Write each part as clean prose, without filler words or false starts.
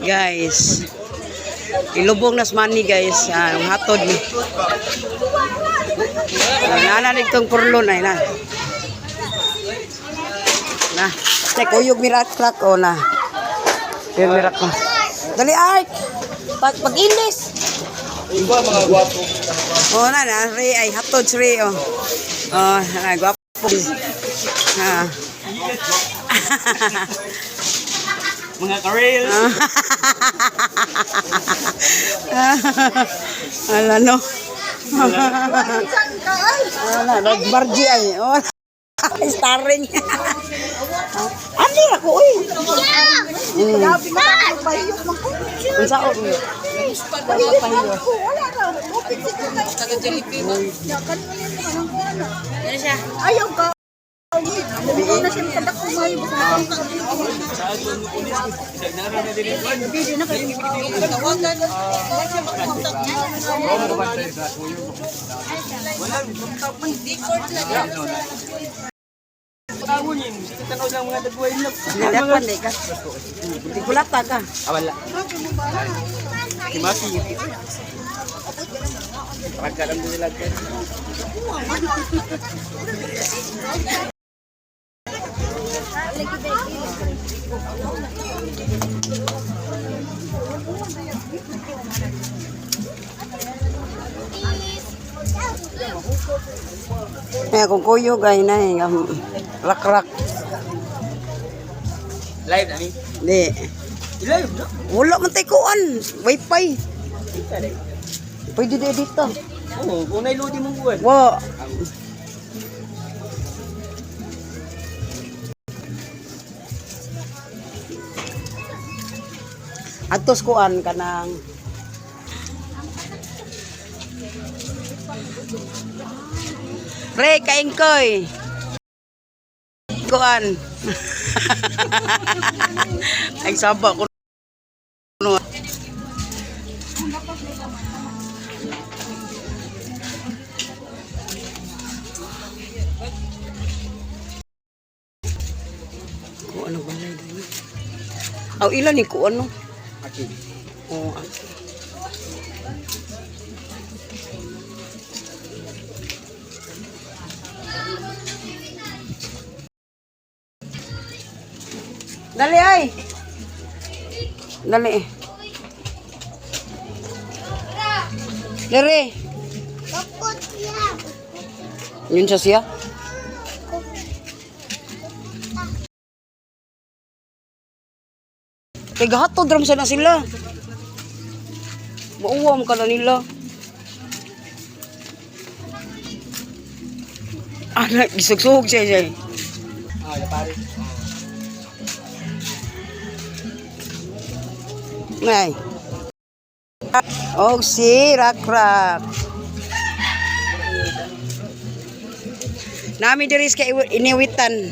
Guys. Ilubong nas money guys. Ang hatod ni. Nananig tong purlon ay na. Na. Tek uyog mirak-rak o na. Mirak ko. Dali Art. Pag-ilis. Iba mga gwapo. Oh na Ray ay hatod si Ray oh. Oh, gwapo. Ha. Mga karel. Ala no. Ala nagbarji ay. Oh. Starring. Andi ako uy. Grabe ka pahiyot man ko. Unsa ko? Pahiyot ko wala ra. Taga Jollibee ba? Ano siya? Ayaw ka. Hindi na siya kadak kumayo sa akin. Hindi na kayo. Tawagan. Wala record lang. Tawunin, tanaw lang mga dagway lang. Nalapan dai ka. Kulata ka. Wala. Kimasi. Pagkaram din nila kan. Kung kuyo gay na rak-rak. Live ani. Di. Live no? Wala man tay kuan. Wi-Fi. Pwede dito. Oo, kung nailodi mong buwan. Wo. Atos kuan kanang Pre, kaingkoy. Kuan. Ay saba ko. Ano ba na ito? Aw ilan ni ko ano? Aki. Oh, aki. Dali ay. Dali. Dere. Kapot siya. Yun siya. Tigahatod ram sana sila. Mauwam ka na nila. Anak, isugsug siya siya. Ya pare. Ngay. Oh, si rak-rak. Nami diris ka iniwitan.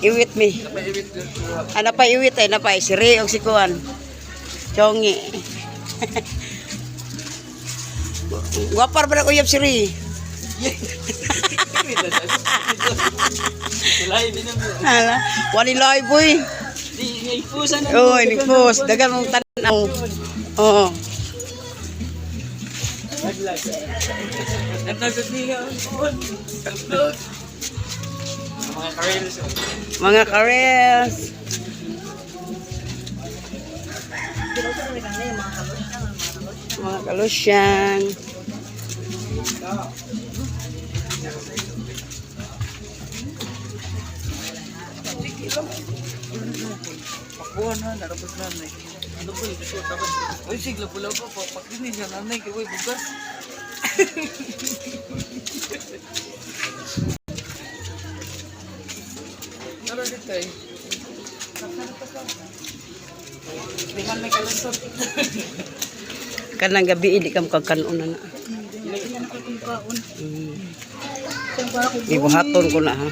Iwit mi. Ano pa iwit ay napay si Ray og si Kuan. Chongi. Guwapar ba na uyab si Ray? Live din mo. Hala, wali live boy. Di ngay pusa na. Oh, nagpost dagan mong tanaw. Oo. Naglasot niya. Mga karels. Mga karels. Mga kalusyan. Pakbuhan na, narapos na nanay. Ano po yung kasi tapos? Uy, sigla pula ko, pakinig siya nanay, kaway bukas. Naro dito eh. Di man may kalusot. Kanang gabi hindi kam kagkanon na. Ibuhaton ko na ha.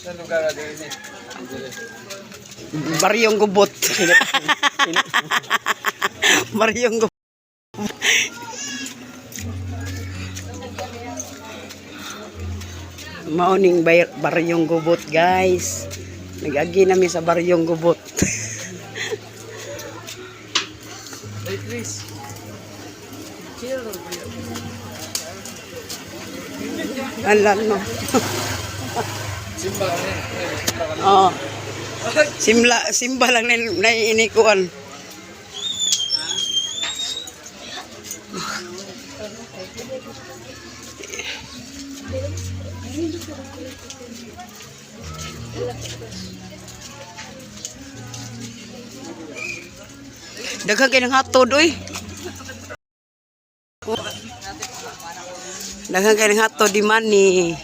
Sa lugar na din eh. Baryong gubot. Baryong gubot. Mauning baryong gubot guys. Nag-agi namin sa baryong gubot. guys. Chill. Alam no. Simba. Oo. Simba lang na inikuan. Daghang kay nang hatod oy. Daghang kay nang hatod di man ni.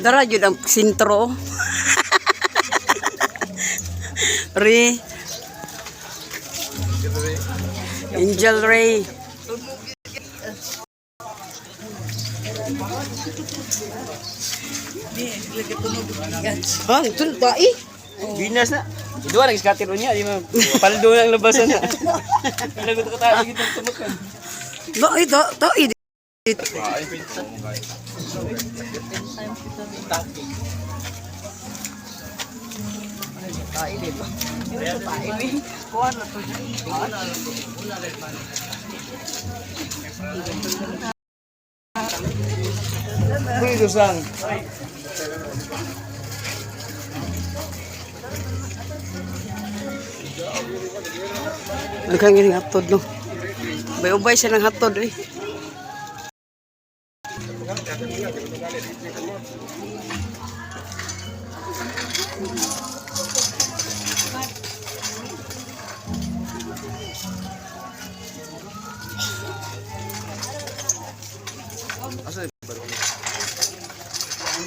Dara jud ang sintro. Ray. Angel Ray. Hang tun tai. Binas na. Dua lagi skatir unya di mah. Paldo lang labasan na. Lagot ko tayo gitu tumukan. Tai. Itu sang. Daghang kay hatod no. Bay-ubay siya ng hatod eh.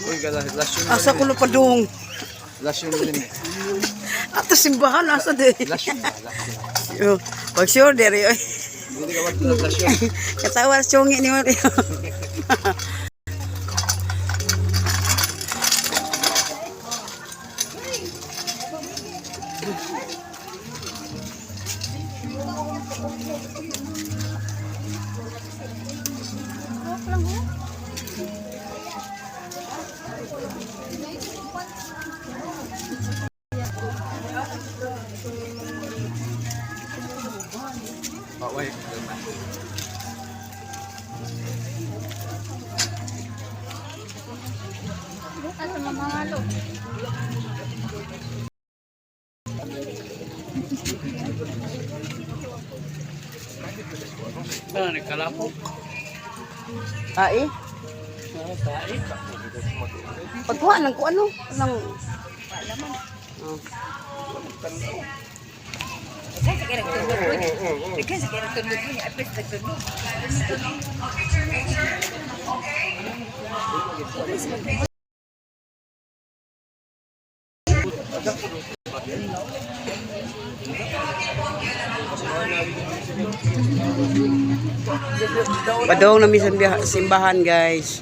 Uy, kada lasyon. Asa ko padung. Lasyon din. Ato simbahan asa de. Lasyon. Yo, pag sure dere oy. Hindi ka wala lasyon. Katawar chongi ni mo. Oh, wait. Ano mamamalo? Ano ni kalapok? Tai. Tai. Pagkuha lang ko ano nang Padong na minsan simbahan guys.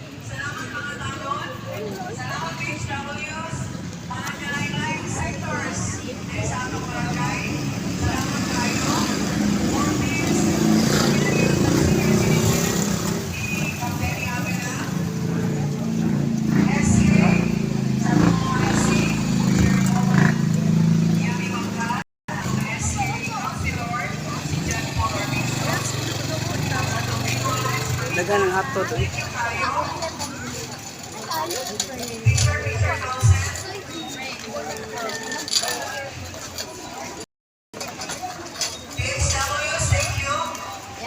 Dagan ng hotdog. Yan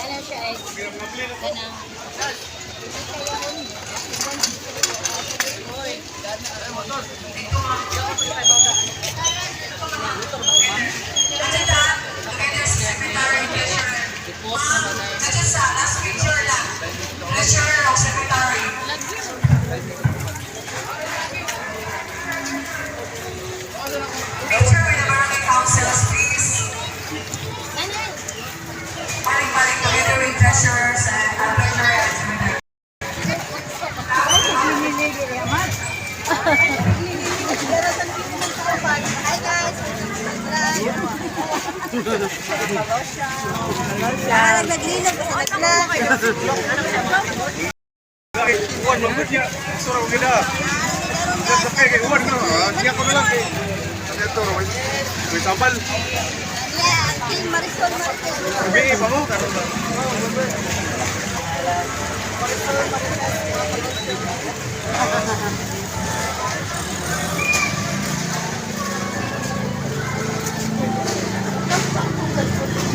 na siya eh. Ganang. Just last picture lang. Let's share Naglinog pa sa nagla. Uwan, magod niya. Sura ko gina. Sa kaya uwan no. Siya ko na lang. Ito, may sabal. Marisol. Bigay pa mo.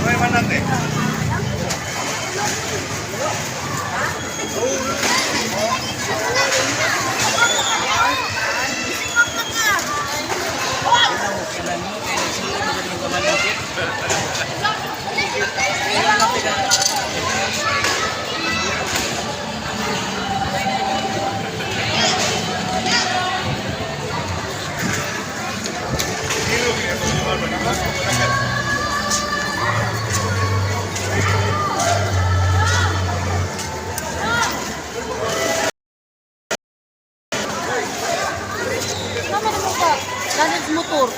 May manate. Tama na mo ka. Ganit motor.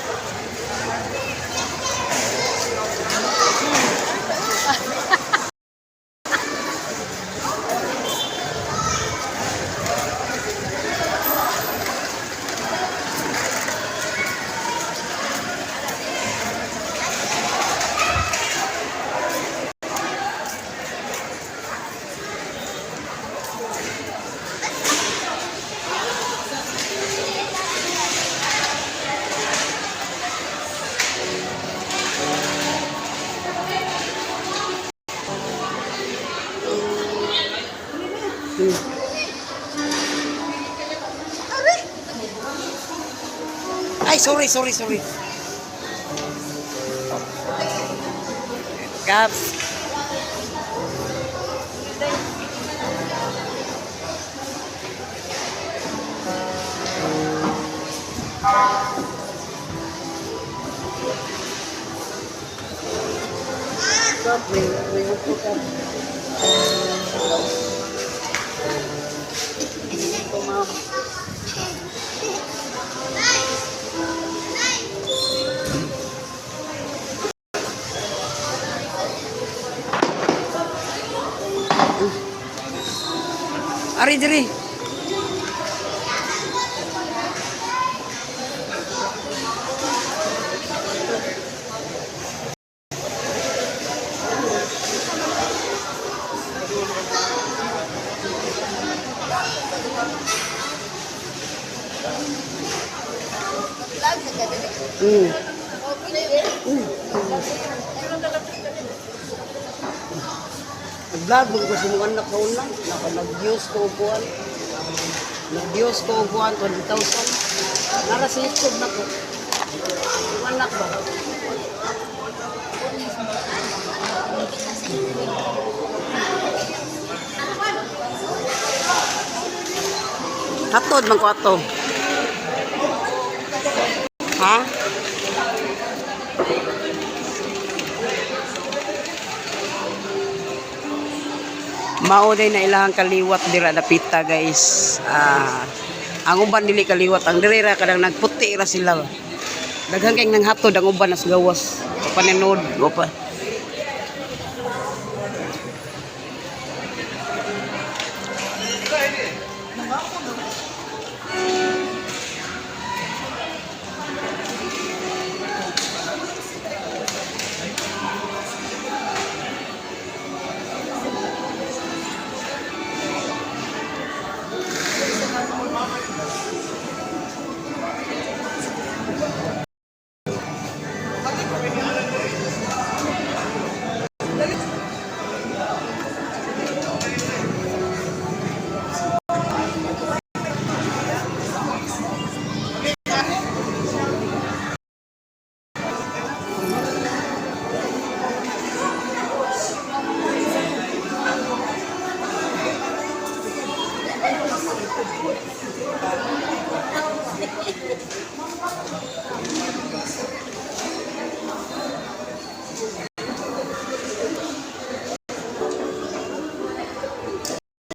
Ay, sorry. Caps. Ari diri. Nag-vlog mo ko sa mga anak ko lang. Nag-views ko buwan. Nag-views ko buwan 20,000. Nara sa YouTube na ko. Mga anak ba? Hatod man ko ato. Ha? Mao day na ilahang kaliwat dira dapita guys. Ang uban dili kaliwat, ang diri ra kadang nagputi ra sila. Daghang kay nang hatod ang uban as gawas. Paninod, pa.